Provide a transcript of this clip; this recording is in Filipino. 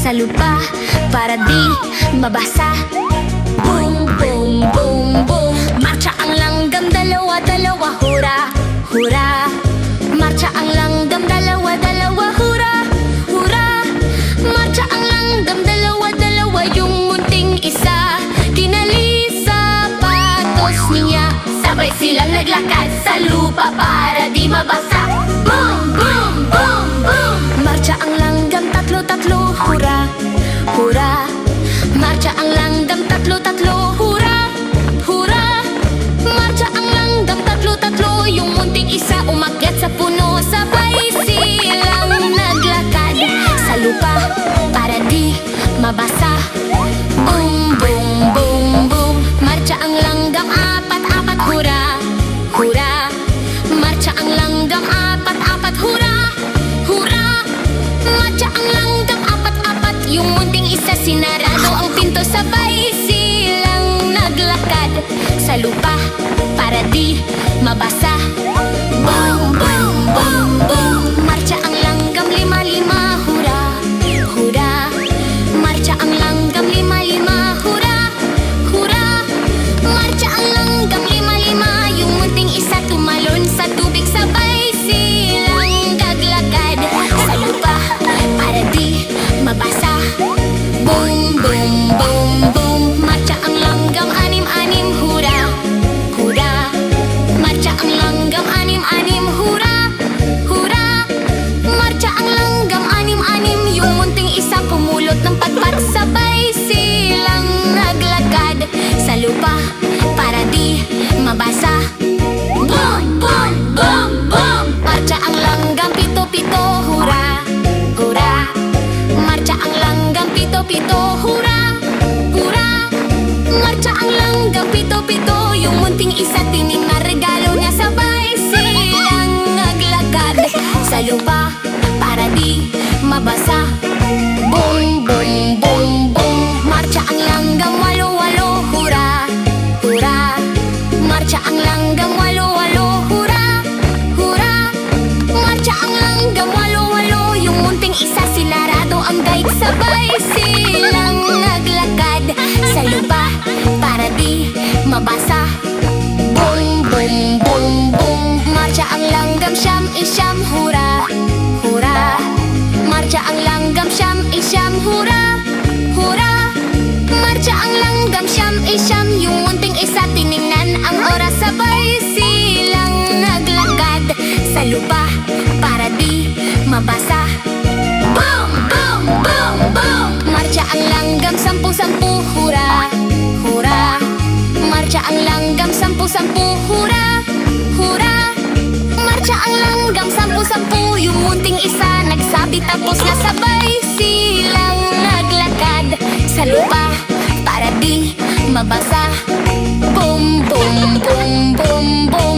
sa lupa para di mabasa. Boom, boom, boom, boom. Marcha ang langgam, dalawa, dalawa, hura, hura. Marcha ang langgam, dalawa, dalawa, hura, hura. Marcha ang langgam, dalawa, dalawa. Yung munting isa tinali sa patos niya. Sabay silang naglakad sa lupa para di mabasa. Boom, boom, boom, boom. Marcha ang langgam, tatlo, tatlo, hura, hura. Marcha ang langgam, tatlo, tatlo, hura, hura. Marcha ang langgam, tatlo, tatlo. Yung munting isa umakyat sa puno. Sabay silang naglakad sa lupa para di mabasa. Boom, boom, boom, boom. Marcha ang langgam, apat, apat, hura, hura. Marcha ang langgam, apat, apat, hura, hura. Marcha ang langgam, apat, apat. Yung munting isa sinarado ang pinto. Sabay silang naglakad sa lupa para di mabasa. Boom, boom, boom, boom. Marcha ang langgam, lima, lima, hura, hura. Marcha ang langgam, lima, lima, hura, hura. Marcha ang langgam, lima, lima. Yung munting isa tumalon sa tubig. Sabay silang naglakad sa lupa para di mabasa. Boom, boom, boom, boom. Marcha ang langgam, anim, anim, hura, hura. Marcha ang langgam, anim, anim, hura, hura. Marcha ang langgam, anim, anim. Yung munting isa pumulot ng patpat. Sabay silang naglakad sa lupa para di mabasa. Boom, boom, boom, boom. Marcha ang langgam, pito, pito, hura, hura. Marcha ang langgam, pito, pito, hura, hura. Marcha ang langgam, pito, pito. Yung munting isa tining na regalo niya. Sabay silang naglakad sa lupa para di mabasa. Boom, boom, boom, boom. Marcha ang langgam, walo, walo, hura, hura. Marcha ang langgam, walo, walo, hura, hura. Marcha ang langgam, walo, walo. Yung munting isa sinarado ang gate. Sabay silang naglakad sa lupa para di mabasa. Boom, boom, boom, boom. Marcha ang langgam, siyam, isyam, hura, hura. Marcha ang langgam, siyam, isyam, hura, hura. Marcha ang langgam, siyam, isyam. Yung munting isa tiningnan ang oras. Sabay silang naglakad sa lupa para di mabasa. Boom, boom, boom, boom. Marcha ang langgam, sampu, sampu, hura, hura. Marcha ang langgam, sampu, sampu, hura, hura. Marcha ang langgam, sampu, sampu. Yung munting isa nagsabi tapos na. Sabay silang naglakad sa lupa para di mabasa. Boom, boom, boom, boom, boom.